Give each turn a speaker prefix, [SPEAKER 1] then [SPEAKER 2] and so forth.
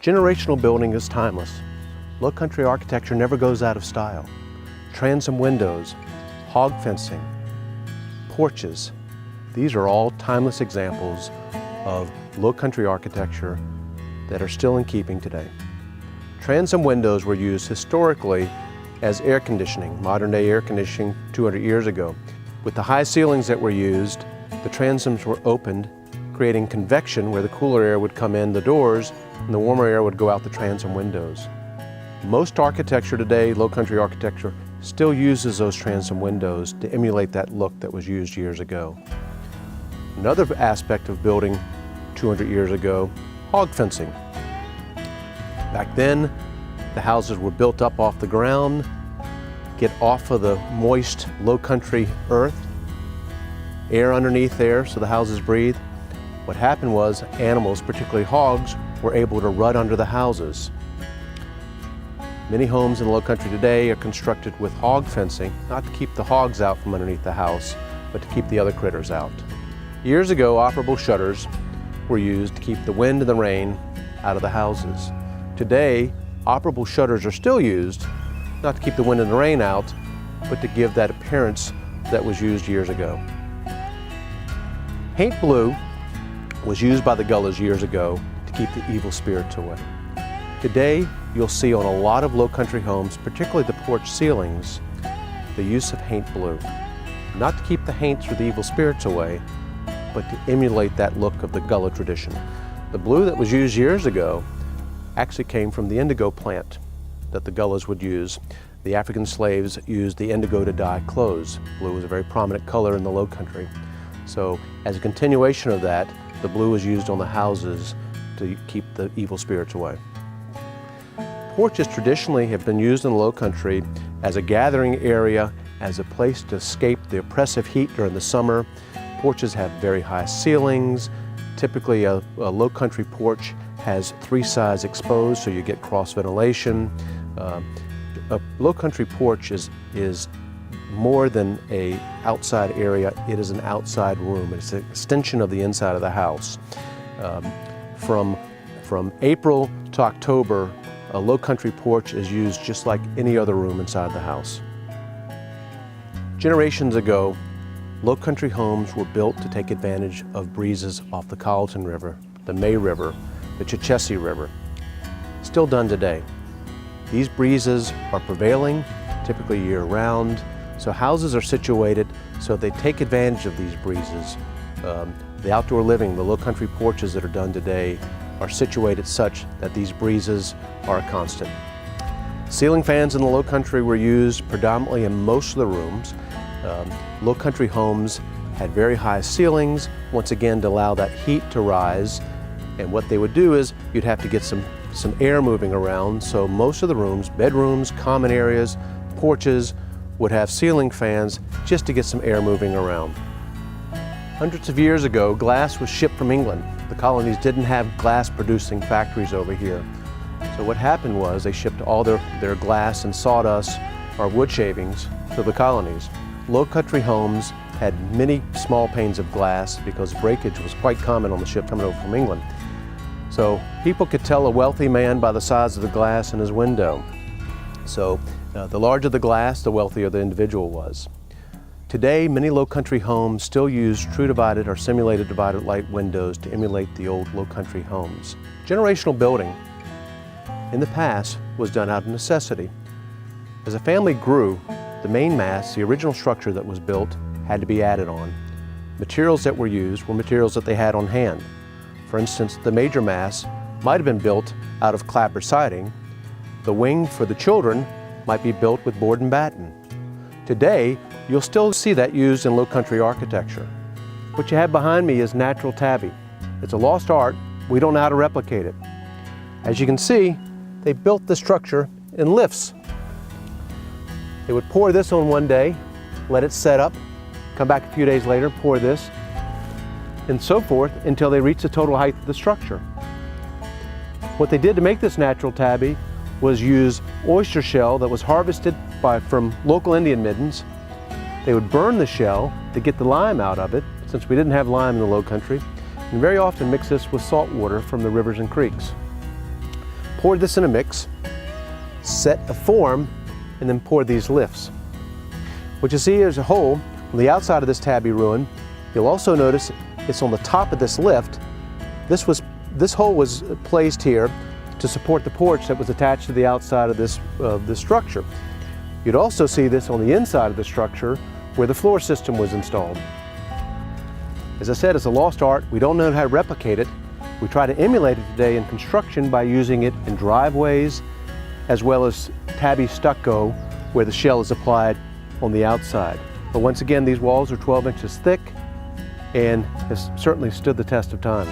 [SPEAKER 1] Generational building is timeless. Low country architecture never goes out of style. Transom windows, hog fencing, porches, these are all timeless examples of low country architecture that are still in keeping today. Transom windows were used historically as air conditioning, modern day air conditioning 200 years ago. With the high ceilings that were used, the transoms were opened, creating convection where the cooler air would come in the doors and the warmer air would go out the transom windows. Most architecture today, low country architecture, still uses those transom windows to emulate that look that was used years ago. Another aspect of building 200 years ago, hog fencing. Back then, the houses were built up off the ground, get off of the moist low country earth, air underneath there so the houses breathe. What happened was animals, particularly hogs, were able to rut under the houses. Many homes in the low country today are constructed with hog fencing, not to keep the hogs out from underneath the house, but to keep the other critters out. Years ago, operable shutters were used to keep the wind and the rain out of the houses. Today, operable shutters are still used, not to keep the wind and the rain out, but to give that appearance that was used years ago. Paint blue was used by the Gullahs years ago to keep the evil spirits away. Today, you'll see on a lot of low country homes, particularly the porch ceilings, the use of haint blue. Not to keep the haints or the evil spirits away, but to emulate that look of the Gullah tradition. The blue that was used years ago actually came from the indigo plant that the Gullahs would use. The African slaves used the indigo to dye clothes. Blue was a very prominent color in the low country. So as a continuation of that, the blue was used on the houses to keep the evil spirits away. Porches traditionally have been used in the low country as a gathering area, as a place to escape the oppressive heat during the summer. Porches have very high ceilings. Typically a low country porch has 3 sides exposed, so you get cross ventilation. A low country porch is more than an outside area, it is an outside room. It's an extension of the inside of the house. From April to October, a low country porch is used just like any other room inside the house. Generations ago, low country homes were built to take advantage of breezes off the Colleton River, the May River, the Chichessie River. Still done today. These breezes are prevailing, typically year-round, so houses are situated so they take advantage of these breezes. The outdoor living, the low country porches that are done today are situated such that these breezes are a constant. Ceiling fans in the low country were used predominantly in most of the rooms. Low country homes had very high ceilings, once again to allow that heat to rise. And what they would do is you'd have to get some air moving around, so most of the rooms, bedrooms, common areas, porches, would have ceiling fans just to get some air moving around. Hundreds of years ago, glass was shipped from England. The colonies didn't have glass producing factories over here. So what happened was they shipped all their glass and sawdust or wood shavings to the colonies. Low country homes had many small panes of glass because breakage was quite common on the ship coming over from England. So people could tell a wealthy man by the size of the glass in his window. So the larger the glass, the wealthier the individual was. Today, many low country homes still use true divided or simulated divided light windows to emulate the old low country homes. Generational building in the past was done out of necessity. As a family grew, the main mass, the original structure that was built, had to be added on. Materials that were used were materials that they had on hand. For instance, the major mass might have been built out of clapper siding. The wing for the children might be built with board and batten. Today, you'll still see that used in low country architecture. What you have behind me is natural tabby. It's a lost art. We don't know how to replicate it. As you can see, they built the structure in lifts. They would pour this on one day, let it set up, come back a few days later, pour this, and so forth until they reach the total height of the structure. What they did to make this natural tabby was use oyster shell that was harvested from local Indian middens. They would burn the shell to get the lime out of it, since we didn't have lime in the low country, and very often mix this with salt water from the rivers and creeks. poured this in a mix, set a form, and then poured these lifts. What you see is a hole on the outside of this tabby ruin. You'll also notice it's on the top of this lift. This hole was placed here to support the porch that was attached to the outside of this structure. You'd also see this on the inside of the structure where the floor system was installed. As I said, it's a lost art. We don't know how to replicate it. We try to emulate it today in construction by using it in driveways as well as tabby stucco where the shell is applied on the outside. But once again, these walls are 12 inches thick and has certainly stood the test of time.